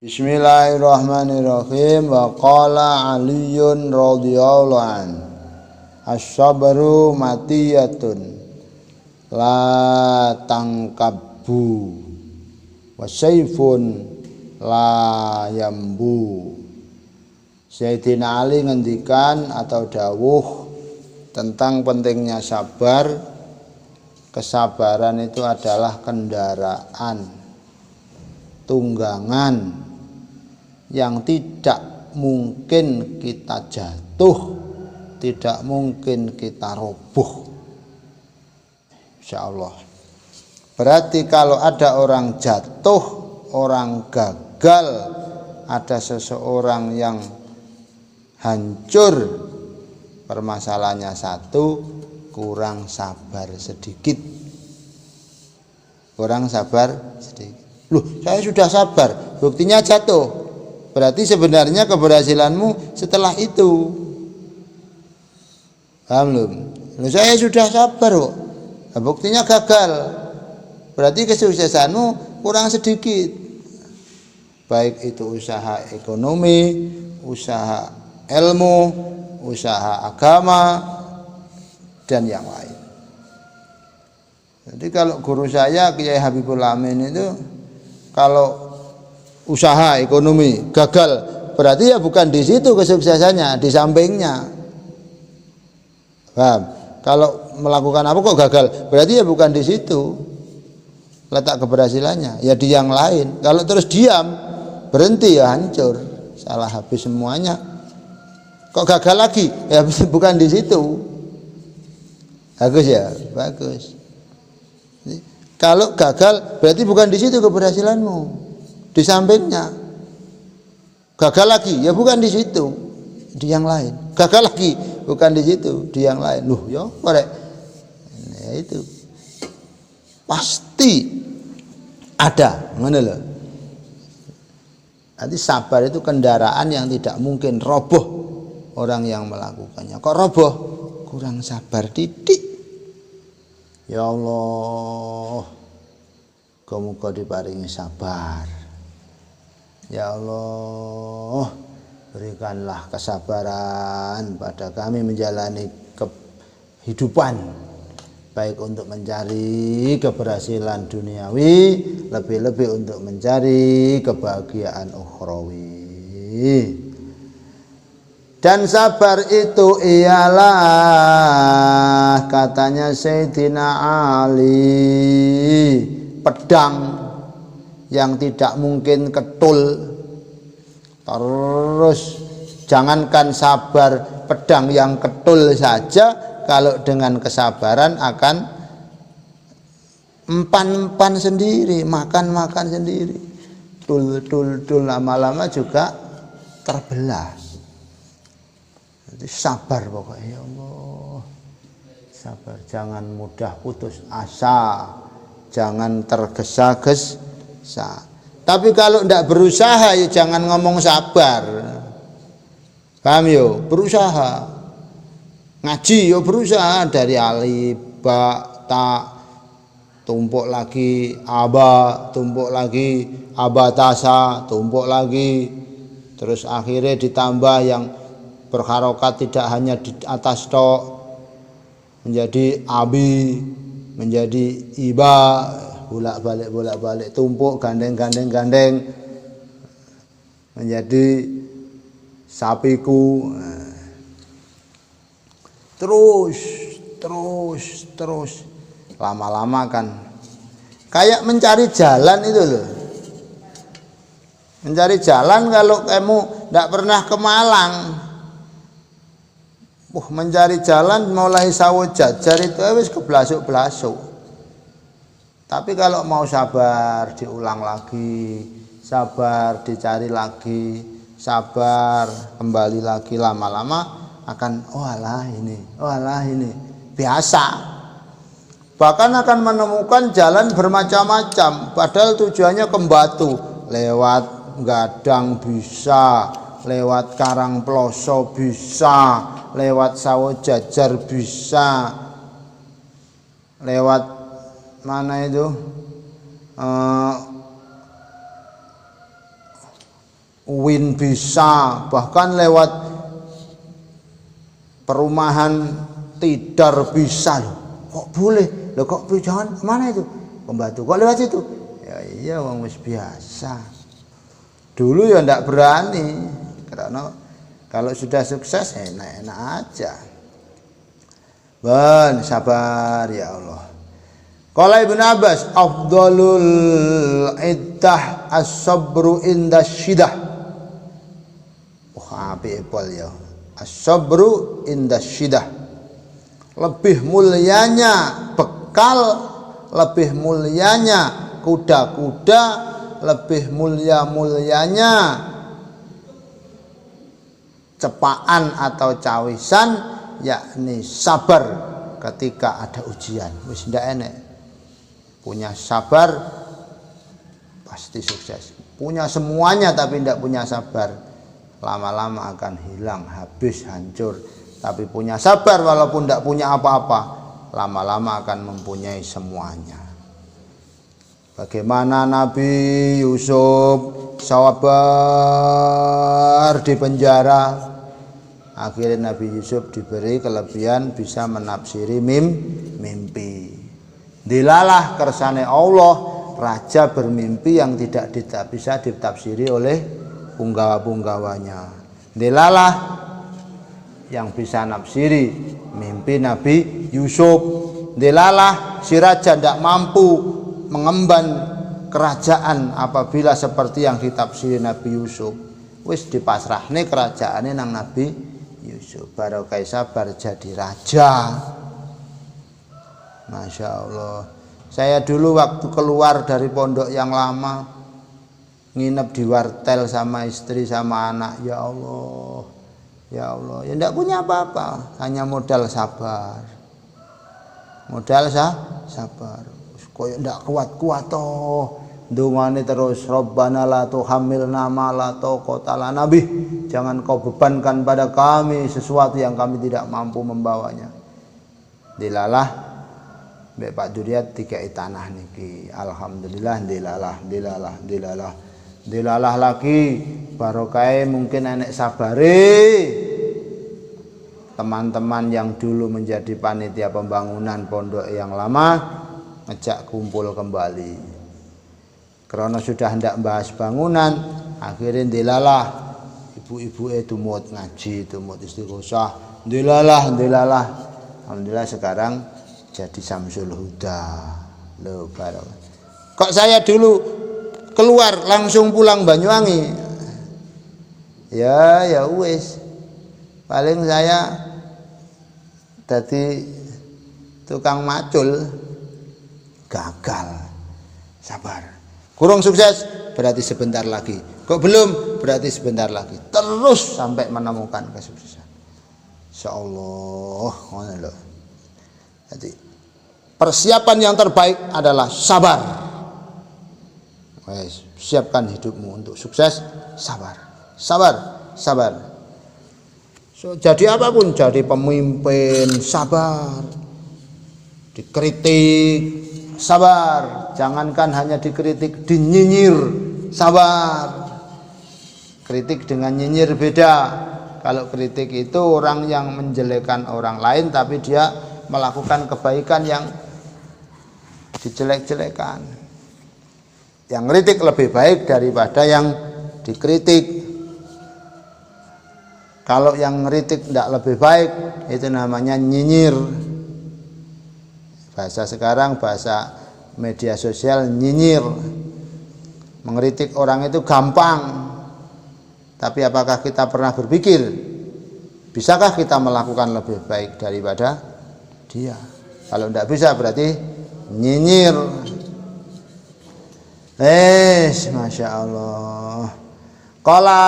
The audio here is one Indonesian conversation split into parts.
Bismillahirrahmanirrahim. Wa qala Aliyun radhiyallahu an as-sabru matiyatun la tangkabu wa sayfun la yambu. Sayyidina Ali ngendikan atau dawuh tentang pentingnya sabar. Kesabaran itu adalah kendaraan tunggangan yang tidak mungkin kita jatuh, tidak mungkin kita roboh, insyaallah. Berarti kalau ada orang jatuh, orang gagal, ada seseorang yang hancur, permasalahannya satu, kurang sabar sedikit. Kurang sabar sedikit. Loh, saya sudah sabar, buktinya jatuh. Berarti sebenarnya keberhasilanmu setelah itu. Paham belum? Loh, saya sudah sabar kok. Nah, buktinya gagal. Berarti kesuksesanmu kurang sedikit. Baik itu usaha ekonomi, usaha ilmu, usaha agama, dan yang lain. Jadi kalau guru saya Kiai Habibul Amin itu kalau usaha ekonomi gagal, berarti ya bukan di situ kesuksesannya, di sampingnya. Paham? Kalau melakukan apa kok gagal, berarti ya bukan di situ letak keberhasilannya, ya di yang lain. Kalau terus diam, berhenti, ya hancur, salah habis semuanya. Kok gagal lagi? Ya bukan di situ. Bagus ya, bagus. Kalau gagal, berarti bukan di situ keberhasilanmu, di sampingnya. Gagal lagi, ya bukan di situ, di yang lain. Gagal lagi, bukan di situ, di yang lain. Loh, ya, korek. Nah, itu pasti ada, mana loh. Nanti sabar itu kendaraan yang tidak mungkin roboh orang yang melakukannya. Kok roboh? Kurang sabar didik. Ya Allah, muga-muga diparingi sabar. Ya Allah, berikanlah kesabaran pada kami menjalani kehidupan, baik untuk mencari keberhasilan duniawi, lebih-lebih untuk mencari kebahagiaan ukhrawi. Dan sabar itu ialah, katanya Sayyidina Ali, pedang yang tidak mungkin ketul. Terus jangankan sabar, pedang yang ketul saja kalau dengan kesabaran akan empan-empan sendiri, makan-makan sendiri. Tul lama-lama juga terbelah. Jadi sabar pokoknya, ya Allah. Sabar, jangan mudah putus asa, jangan tergesa-gesa. Tapi kalau tidak berusaha ya jangan ngomong sabar. Paham yo? Berusaha. Ngaji yo berusaha, dari alif, ba, ta, tumpuk lagi aba, tumpuk lagi abatasa, tumpuk lagi. Terus akhirnya ditambah yang berharokat tidak hanya di atas tok, menjadi abi, menjadi iba, bolak-balik, tumpuk, gandeng, menjadi sapiku. Terus lama-lama kan kayak mencari jalan itu loh. Mencari jalan kalau kamu tidak pernah ke Malang, mencari jalan mulai Sawo Jajar itu wis keblasuk-blasuk. Tapi kalau mau sabar, diulang lagi, sabar, dicari lagi, sabar, kembali lagi, lama-lama akan oh alah ini biasa. Bahkan akan menemukan jalan bermacam-macam, padahal tujuannya ke Batu, lewat Gadang bisa, lewat Karangploso bisa, lewat Sawo Jajar bisa, lewat mana itu UIN bisa, bahkan lewat perumahan Tidar bisa loh. Kok boleh? Loh kok jangan mana itu? Pembantu kok lewat situ? Ya iya wong wis biasa. Dulu ya ndak berani karena kalau sudah sukses enak-enak aja. Ben sabar ya Allah. Qala Ibnu Abbas afdalul iddah as-sabru inda syidah. Apik pol ya. As-sabru inda syidah. Lebih mulianya bekal, lebih mulianya kuda-kuda, lebih mulianya cepaan atau cawisan, yakni sabar ketika ada ujian. Wis ndak enek. Punya sabar pasti sukses. Punya semuanya tapi ndak punya sabar, lama-lama akan hilang, habis, hancur. Tapi punya sabar walaupun ndak punya apa-apa, lama-lama akan mempunyai semuanya. Bagaimana Nabi Yusuf sabar di penjara, akhirnya Nabi Yusuf diberi kelebihan bisa menafsiri mimpi. Dilalah kersane Allah, raja bermimpi yang tidak bisa ditafsiri oleh punggawa-punggawanya. Dilalah yang bisa nafsiri mimpi Nabi Yusuf. Dilalah si raja tidak mampu mengemban kerajaan apabila seperti yang ditafsiri Nabi Yusuf. Wis dipasrahne kerajaane nang Nabi Yusuf. Barokah sabar jadi raja. Masya Allah. Saya dulu waktu keluar dari pondok yang lama, nginep di wartel sama istri sama anak. Ya Allah, ya Allah. Ya tidak punya apa-apa, hanya modal sabar. Modal sabar. Koyo ndak kuat-kuat toh. Dungane terus Rabbana la tuhammilna ma la taqata lana bih. Jangan kau bebankan pada kami sesuatu yang kami tidak mampu membawanya. Dilalah Mbak Pak Duriat dikai tanah niki. Alhamdulillah dilalah lagi. Barokah mungkin enek sabare. Teman-teman yang dulu menjadi panitia pembangunan pondok yang lama ngejak kumpul kembali. Karena sudah hendak bahas bangunan, akhirnya dilalah ibu-ibu itu tumut ngaji, tumut istighosah, dilalah. Alhamdulillah sekarang jadi Samsul Huda. Loh, kok saya dulu keluar langsung pulang Banyuwangi. Ya wis. Paling saya jadi tukang macul, gagal. Sabar. Kurang sukses berarti sebentar lagi. Kok belum berarti sebentar lagi. Terus sampai menemukan kesuksesan. Insyaallah ngono lho. Jadi persiapan yang terbaik adalah sabar. Wes, siapkan hidupmu untuk sukses, sabar. So, jadi apapun, jadi pemimpin sabar. Dikritik sabar, jangankan hanya dikritik, dinyinyir sabar. Kritik dengan nyinyir beda. Kalau kritik itu orang yang menjelekkan orang lain tapi dia melakukan kebaikan yang dijelek-jelekan. Yang kritik lebih baik daripada yang dikritik. Kalau yang kritik tidak lebih baik, itu namanya nyinyir. Bahasa sekarang, bahasa media sosial, nyinyir. Mengkritik orang itu gampang. Tapi apakah kita pernah berpikir, bisakah kita melakukan lebih baik daripada dia? Kalau tidak bisa berarti nyinyir. Masya Allah. Qala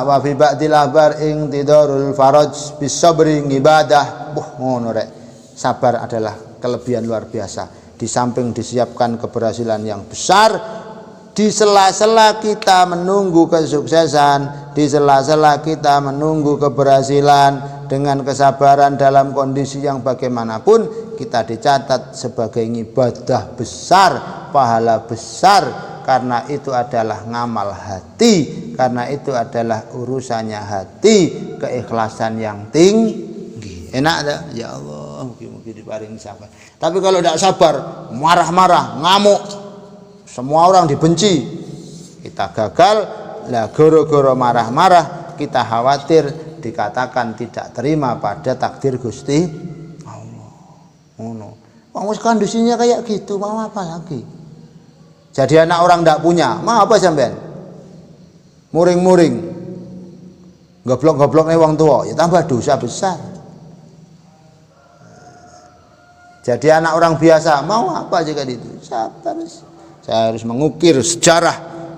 wa fi ba'dil akhbar intidarul faraj bisabri ibadah. Ngono rek. Sabar adalah kelebihan luar biasa. Di samping disiapkan keberhasilan yang besar, di sela-sela kita menunggu kesuksesan, di sela-sela kita menunggu keberhasilan, dengan kesabaran dalam kondisi yang bagaimanapun, kita dicatat sebagai ibadah besar, pahala besar karena itu adalah ngamal hati, karena itu adalah urusannya hati, keikhlasan yang tinggi. Enak tak? Ya Allah, mungkin diparingi sabar. Tapi kalau tidak sabar, marah-marah, ngamuk, semua orang dibenci, kita gagal. Lah goro-goro marah-marah, kita khawatir dikatakan tidak terima pada takdir Gusti Allah. Ngono. Wong wis kondisinya kayak gitu, mau apa lagi? Jadi anak orang tidak punya, mau apa sampean? Muring-muring, goblok-goblok nih wong tua, ya tambah dosa besar. Jadi anak orang biasa, mau apa jika itu? Sabar. Saya harus mengukir sejarah,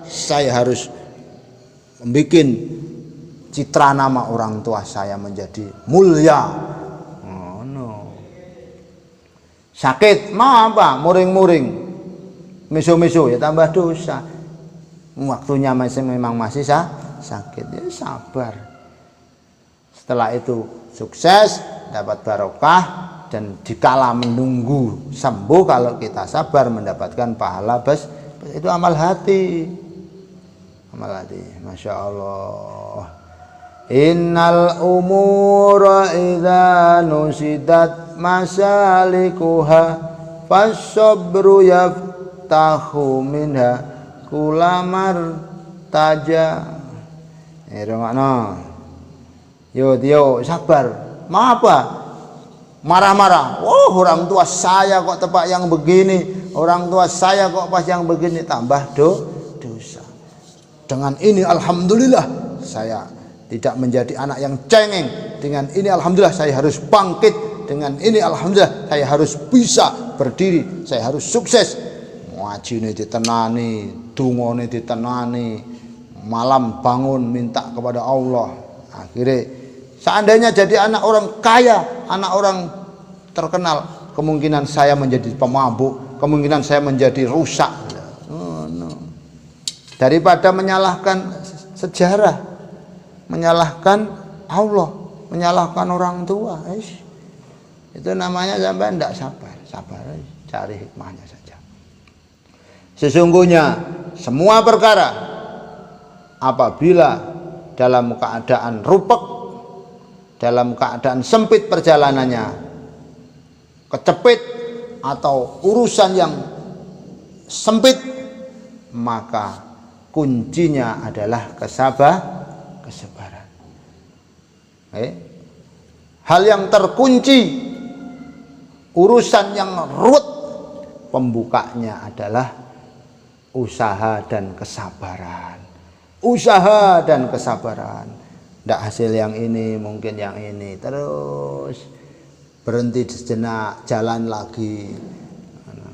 saya harus membuat citra nama orang tua saya menjadi mulia. Oh, no. Sakit, mau apa? Muring-muring, miso-miso, ya tambah dosa. Waktunya memang masih sakit, ya sabar. Setelah itu sukses, dapat barokah, dan dikala menunggu sembuh, kalau kita sabar mendapatkan pahala itu amal hati. Amal hati, Masya Allah. Innal umura idza nusidat masalikuha fasobru yaftahu minha kulamar taja. Rongokno. Yo sabar. Mau apa? Marah-marah. Oh, orang tua saya kok tepak yang begini, orang tua saya kok pas yang begini, tambah dosa. Dengan ini alhamdulillah saya tidak menjadi anak yang cengeng. Dengan ini alhamdulillah saya harus bangkit. Dengan ini alhamdulillah saya harus bisa berdiri. Saya harus sukses. Ngajine ditenani, dungane ditenani, malam bangun minta kepada Allah. Akhirnya seandainya jadi anak orang kaya, anak orang terkenal, kemungkinan saya menjadi pemabuk, kemungkinan saya menjadi rusak. Oh, no. Daripada menyalahkan sejarah, menyalahkan Allah, menyalahkan orang tua, itu namanya sampai tidak sabar. Sabar, cari hikmahnya saja. Sesungguhnya semua perkara apabila dalam keadaan rupek, dalam keadaan sempit perjalanannya, kecepit atau urusan yang sempit, maka kuncinya adalah kesabaran. Hal yang terkunci, urusan yang ruwet, pembukanya adalah usaha dan kesabaran. Usaha dan kesabaran. Tidak hasil yang ini, mungkin yang ini, terus berhenti sejenak, jalan lagi,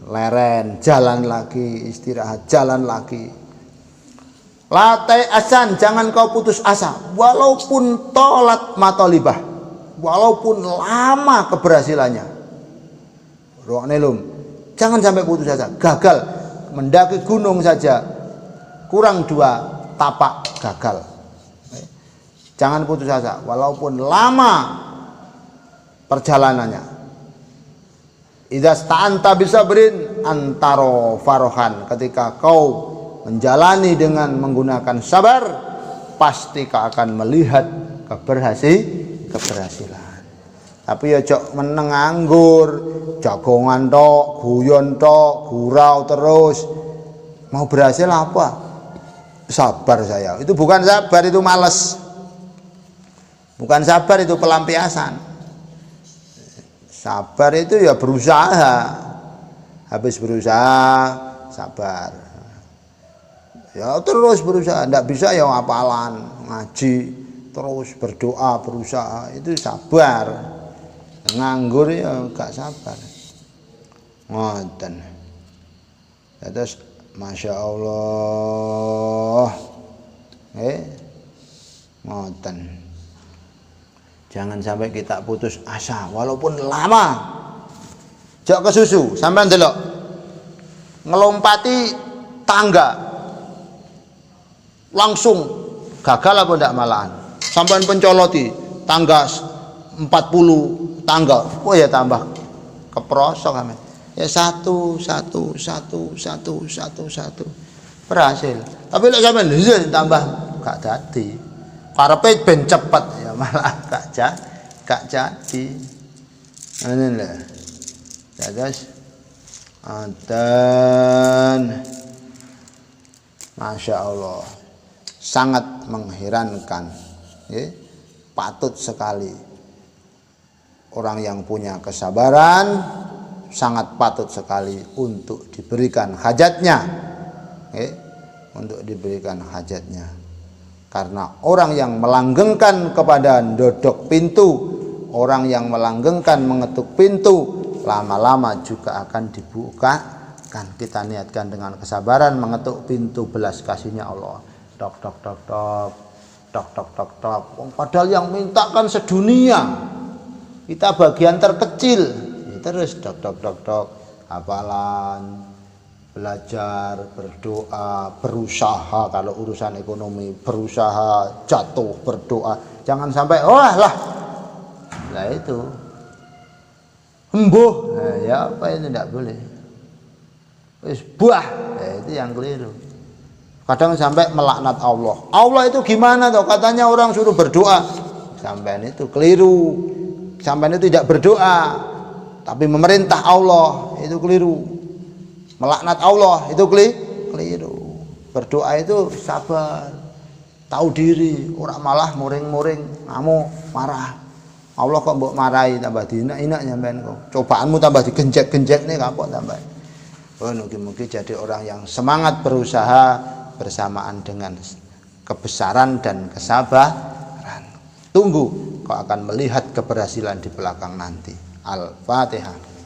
leren, jalan lagi, istirahat, jalan lagi. Latai asan, jangan kau putus asa, walaupun tolat matolibah, walaupun lama keberhasilannya. Ruang nelum, jangan sampai putus asa. Gagal mendaki gunung saja, kurang 2 tapak gagal. Jangan putus asa, walaupun lama perjalanannya. Idza sta'anta bisabrin antaro farohan, ketika kau menjalani dengan menggunakan sabar, pasti kau akan melihat keberhasilan. Tapi ya jok meneng nganggur, jagongan tok, guyon tok, gurau terus. Mau berhasil apa? Sabar saya. Itu bukan sabar, itu malas. Bukan sabar, itu pelampiasan. Sabar itu ya berusaha. Habis berusaha, sabar. Ya terus berusaha, tidak bisa ya hafalan, ngaji, terus berdoa, berusaha, itu sabar. Nganggur ya gak sabar. Ngoten. Terus Masya Allah. Ngoten. Jangan sampai kita putus asa walaupun lama. Jok ke susu, sampean delok. Ngelompati tangga. Langsung gagal apa ndak malahan? Sampean pencoloti tangga 40 tangga. Oh ya tambah keprosok amen. Ya satu. berhasil. Tapi lek sampean tambah gak dadi. Karepe ben cepet ya malah gak jadi. Ngene lho. Terus dan Masya Allah sangat mengherankan ya. Patut sekali orang yang punya kesabaran sangat patut sekali untuk diberikan hajatnya ya. Untuk diberikan hajatnya karena orang yang melanggengkan kepada dodok pintu, orang yang melanggengkan mengetuk pintu lama-lama juga akan dibuka. Kan kita niatkan dengan kesabaran mengetuk pintu belas kasihnya Allah. Tok tok tok tok tok tok tok tok. Padahal yang minta kan sedunia, kita bagian terkecil. Terus tok tok tok tok. Hafalan, belajar, berdoa, berusaha. Kalau urusan ekonomi berusaha, jatuh berdoa. Jangan sampai wah lah itu embuh, nah, ya apa itu tidak boleh. Wis buah, itu yang keliru. Kadang sampai melaknat Allah. Allah itu gimana toh? Katanya orang suruh berdoa. Sampai itu keliru. Sampai itu tidak berdoa, tapi memerintah Allah itu keliru. Melaknat Allah itu keliru. Berdoa itu sabar, tahu diri, orang malah muring-muring, ngamuk, marah. Allah kok mbok marahi tambah diinak-inak nyampean kok. Cobaanmu tambah digenjek-genjek nih kapok tambah. Oh, mugi-mugi jadi orang yang semangat berusaha bersamaan dengan kebesaran dan kesabaran. Tunggu kau akan melihat keberhasilan di belakang nanti. Al-Fatihah.